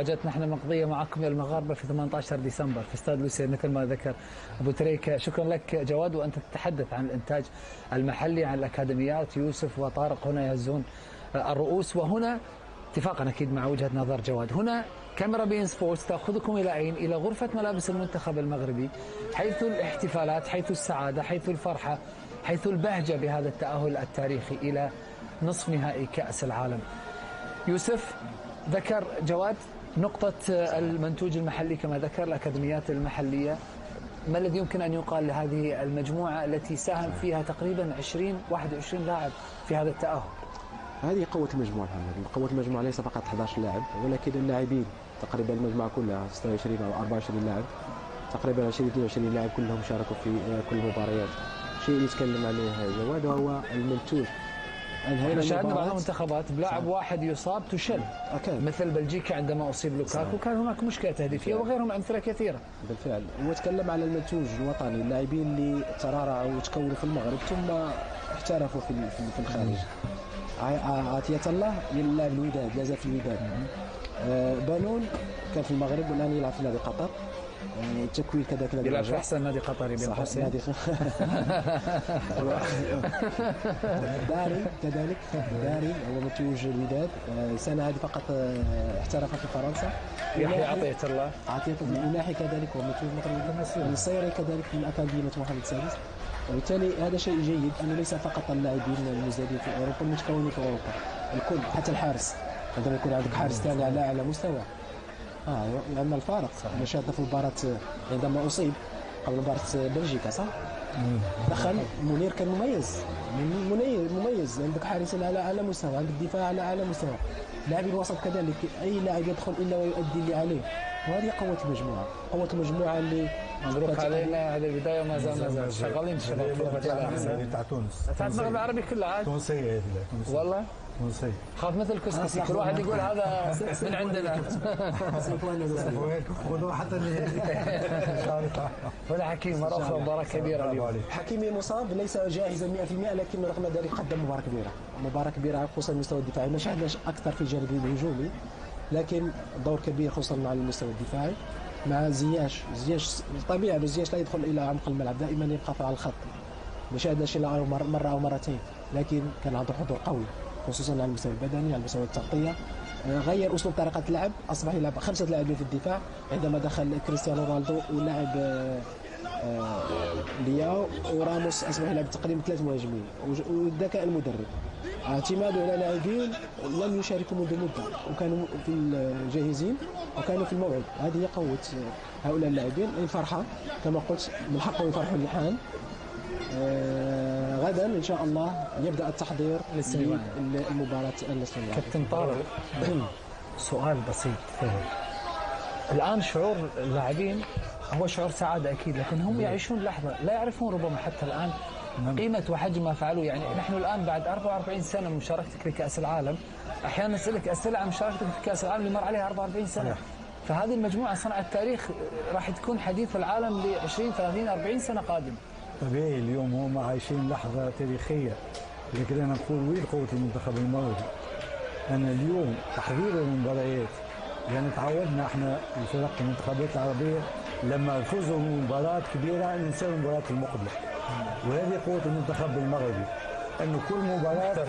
حاجتنا احنا مقضيه معكم يا المغاربه في 18 ديسمبر في استاد لوسيل مثل ما ذكر ابو تريكه. شكرا لك جواد، وانت تتحدث عن الانتاج المحلي، عن الاكاديميات. يوسف وطارق هنا يهزون الرؤوس، وهنا اتفاقا اكيد مع وجهه نظر جواد. هنا كاميرا بي ان سبورتس تاخذكم الى اين؟ الى غرفه ملابس المنتخب المغربي، حيث الاحتفالات، حيث السعاده، حيث الفرحه، حيث البهجه بهذا التاهل التاريخي الى نصف نهائي كاس العالم. يوسف، ذكر جواد نقطة المنتوج المحلي كما ذكر الأكاديميات المحلية. ما الذي يمكن أن يقال لهذه المجموعة التي ساهم فيها تقريبا 21 لاعب في هذا التأهل؟ هذه قوة المجموعة محمد، قوة المجموعة ليس فقط 11 لاعب، ولكن اللاعبين تقريبا المجموعة كلها 26 أو 24 لاعب، تقريبا 22 لاعب كلهم شاركوا في كل المباريات. شيء يتكلم عليه جواد وهو المنتوج. احنا شاهدنا بعض المنتخبات بلاعب واحد يصاب تشل، مثل بلجيكا عندما اصيب لوكاكو كان هناك مشكله تهديفيه، وغيرهم امثله كثيره. بالفعل، هو تكلم على المنتوج الوطني، اللاعبين اللي ترعرعوا وتكونوا في المغرب ثم احترفوا في الخارج. عطية الله يلعب الوداد، لا زال في الوداد. بانون كان في المغرب والان يلعب في نادي قطر. التكوين كذلك نادي يلعب في احسن نادي قطري بين قوسين. نادي داري كذلك، داري هو متوج الوداد. السنه هذه فقط احترف في فرنسا. يحيى عطية الله الناحي كذلك هو متوج مغربي. الصيري كذلك من اكاديميه محمد السادس. وبالتالي هذا شيء جيد انه ليس فقط اللاعبين المزدادين في اوروبا المتكونين في اوروبا، الكل حتى الحارس. عندما يكون عندك حارس ثاني على اعلى مستوى لأن الفارق. أنا شاهدنا في مباراة عندما أصيب قبل مباراة بلجيكا صح؟ دخل منير كان مميز. عندك حارسين على أعلى مستوى، عندك دفاع على أعلى مستوى، لاعبين الوسط كذلك، أي لاعب يدخل إلا ويؤدي اللي عليه. وهذه قوة المجموعة اللي مبروك علينا هذه البداية. ما زال شغالين الشباب في المغرب تاع تونس، تاع المغرب العربي كله عاد تونسية هذه والله تونسية. خاف مثل الكسكسي، كل واحد يقول هذا من عندنا. خذوا حتى ولا حكيم مرة أخرى مباراة كبيرة اليوم. حكيمي مصاب ليس جاهزا 100%، لكن رغم ذلك قدم مباراة كبيرة خصوصا المستوى الدفاعي. ما شاهدناش أكثر في الجانب الهجومي، لكن دور كبير خصوصا على المستوى الدفاعي. مع زياش طبيعي، زياش لا يدخل الى عمق الملعب، دائما يبقى على الخط. ما شاهدناش الا مره او مرتين، لكن كان عنده حضور قوي خصوصا على المستوى البدني، على مستوى التغطيه. غير اسلوب طريقه اللعب، اصبح يلعب 5 لاعبين في الدفاع عندما دخل كريستيانو رونالدو ولعب لياو وراموس، اصبح يلعب تقريبا 3 مهاجمين. والذكاء المدرب اعتماده على لاعبين لم يشاركوا منذ مده وكانوا في الجاهزين وكانوا في الموعد. هذه هي قوه هؤلاء اللاعبين. الفرحه كما قلت من حقهم يفرحوا اللحان. غدا ان شاء الله يبدا التحضير للمباراه النصف النهائي. كابتن طارق، سؤال بسيط. الان شعور اللاعبين هو شعور سعاده اكيد، لكن هم يعيشون لحظه لا يعرفون ربما حتى الان قيمه وحجم ما فعلوا. يعني نحن الان بعد 44 سنه من مشاركتك في كاس العالم، احيانا نسالك اسئله عن مشاركتك في كاس العالم اللي مر عليها 44 سنه. فهذه المجموعه صنعت تاريخ راح تكون حديث العالم ل 20 30 40 سنه قادمه. طبيعي اليوم هم عايشين لحظه تاريخيه، لكن انا نقول وين قوه المنتخب المغربي؟ انا اليوم تحضير المباريات، يعني تعودنا احنا الفرق المنتخبات العربيه لما يفوزوا بمباراه كبيره ننسوا المباراه المقبله. وهذه قوه المنتخب المغربي، انه كل مباراه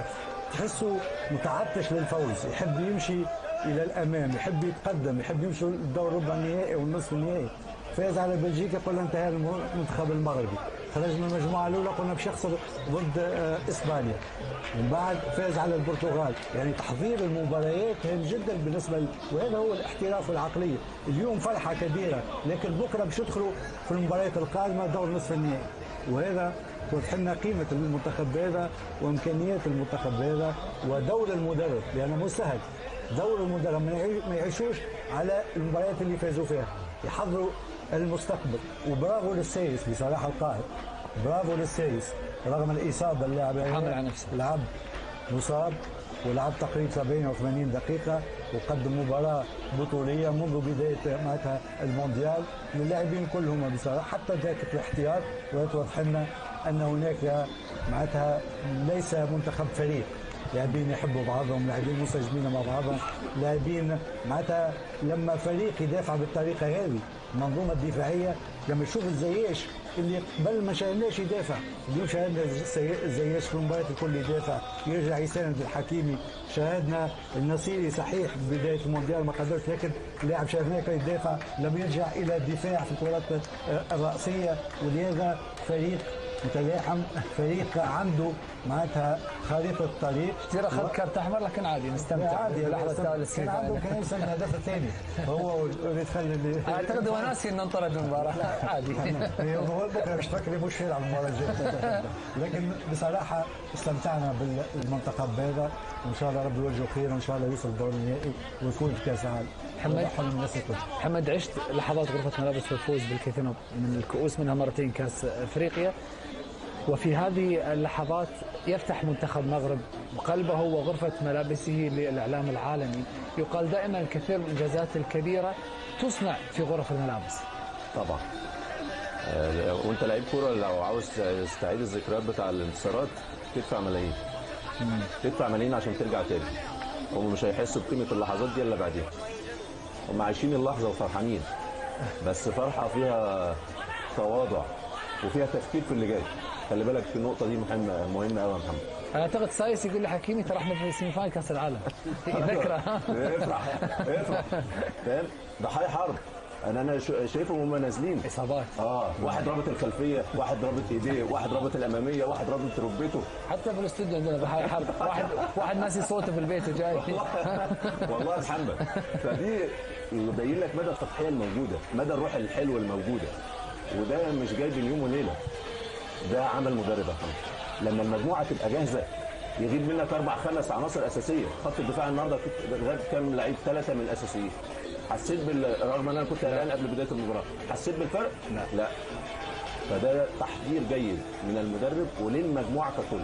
تحسه متعطش للفوز، يحب يمشي الى الامام، يحب يتقدم، يحب يمشي للدور ربع النهائي والنصف النهائي. فاز على بلجيكا قلنا انتهى المنتخب المغربي، خرج من المجموعه الاولى قلنا باش يخسر ضد اسبانيا، ومن بعد فاز على البرتغال. يعني تحضير المباريات هام جدا بالنسبه وهذا هو الاحتراف والعقليه. اليوم فرحه كبيره، لكن بكره باش يدخلوا في المباريات القادمه دور نصف النهائي، وهذا توضح لنا قيمه المنتخب هذا وامكانيات المنتخب هذا ودور المدرب، لانه مو سهل. دور المدرب ما يعيشوش على المباريات اللي فازوا فيها، يحضروا المستقبل. وبرافو للسايس بصراحه القائد، برافو للسايس رغم الاصابه. اللاعب حامل على نفسه، لعب مصاب ولعب تقريبا 70 او 80 دقيقه وقدم مباراه بطوليه منذ بدايه معناتها المونديال. اللاعبين كلهم بصراحه حتى ذاك الاحتياط، وتوضح لنا ان هناك معناتها ليس منتخب فريق، لاعبين يحبوا بعضهم، لاعبين منسجمين مع بعضهم، لاعبين معناتها لما فريق يدافع بالطريقه هذه المنظومه الدفاعيه، لما تشوف الزياش اللي قبل ما شاهدناش يدافع، اليوم شاهدنا الزياش في المباراه الكل يدافع، يرجع يساند الحكيمي، شاهدنا النصيري صحيح بدايه المونديال ما قدرش، لكن لاعب شاهدناه كان يدافع لما يرجع الى الدفاع في الكرات الراسيه، ولهذا فريق متلاحم، فريق عنده معناتها خريطه طريق. كثير اخذ كارت احمر لكن عادي نستمتع عادي بلحظه كان عنده كان يسجل الهدف الثاني هو يتخلى اعتقد هو ناسي انه انطرد من المباراه. لا عادي. هو بكره مش فاكر مش يلعب المباراه الجايه. لكن بصراحه استمتعنا بالمنتخب هذا، وان شاء الله ربي يوجهه خير، وان شاء الله يوصل الدور النهائي ويكون في كاس العالم. محمد عشت لحظات غرفه ملابس والفوز بالكثير من الكؤوس، منها مرتين كاس افريقيا، وفي هذه اللحظات يفتح منتخب المغرب قلبه وغرفة ملابسه للإعلام العالمي. يقال دائما الكثير من الإنجازات الكبيرة تصنع في غرف الملابس. طبعا وانت لعيب كوره لو عاوز تستعيد الذكريات بتاع الانتصارات تدفع ملايين، تدفع ملايين عشان ترجع تاني. هم مش هيحسوا بقيمه اللحظات دي الا بعدين، هم عايشين اللحظه وفرحانين، بس فرحه فيها تواضع وفيها تفكير في اللي جاي. خلي بالك النقطه دي مهمه قوي يا محمد. اعتقد سايس يقول لحكيمي ترى احنا في سيمي فاينل كاس العالم. ذكرى. افرح فاهم؟ ضحايا حرب. انا شايفهم هم نازلين اصابات. واحد رابط الخلفيه، واحد رابط ايديه، واحد رابط الاماميه، واحد رابط ركبته. حتى في الاستوديو عندنا ضحايا حرب، واحد ناسي صوته في البيت وجاي. والله محمد، فدي يبين لك مدى التضحيه الموجوده، مدى الروح الحلوه الموجوده، وده مش جاي بين يوم وليله، ده عمل مدرب يا محمد. لما المجموعه تبقى جاهزه يغيب منك 4-5 عناصر اساسيه. خط الدفاع النهارده غاب كام لعيب؟ 3 من الاساسيين. حسيت رغم ان انا كنت قلقان قبل بدايه المباراه، حسيت بالفرق؟ لا. فده تحضير جيد من المدرب وللمجموعه ككل.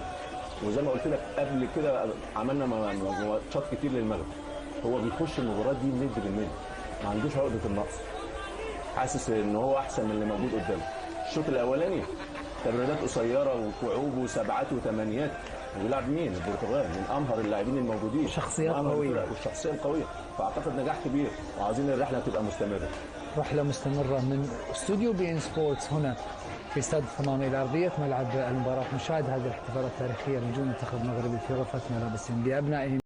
وزي ما قلت لك قبل كده عملنا ماتشات كتير للمغرب. هو بيخش المباراه دي مد بالمد، ما عندوش عقده النقص. حاسس ان هو احسن من اللي موجود قدامه. الشوط الاولاني تمريرات قصيره وكعوب وسبعات وثمانيات، ويلعب مين؟ البرتغال، من امهر اللاعبين الموجودين، شخصيات قويه والشخصيه القويه. فاعتقد نجاح كبير، وعاوزين الرحله تبقى مستمره. رحله مستمره من استوديو بي ان سبورتس هنا في استاد الثمامه الى ارضيه ملعب المباراه. نشاهد هذه الاحتفالات التاريخيه لنجوم المنتخب المغربي في غرفه ملابسهم بابنائهم.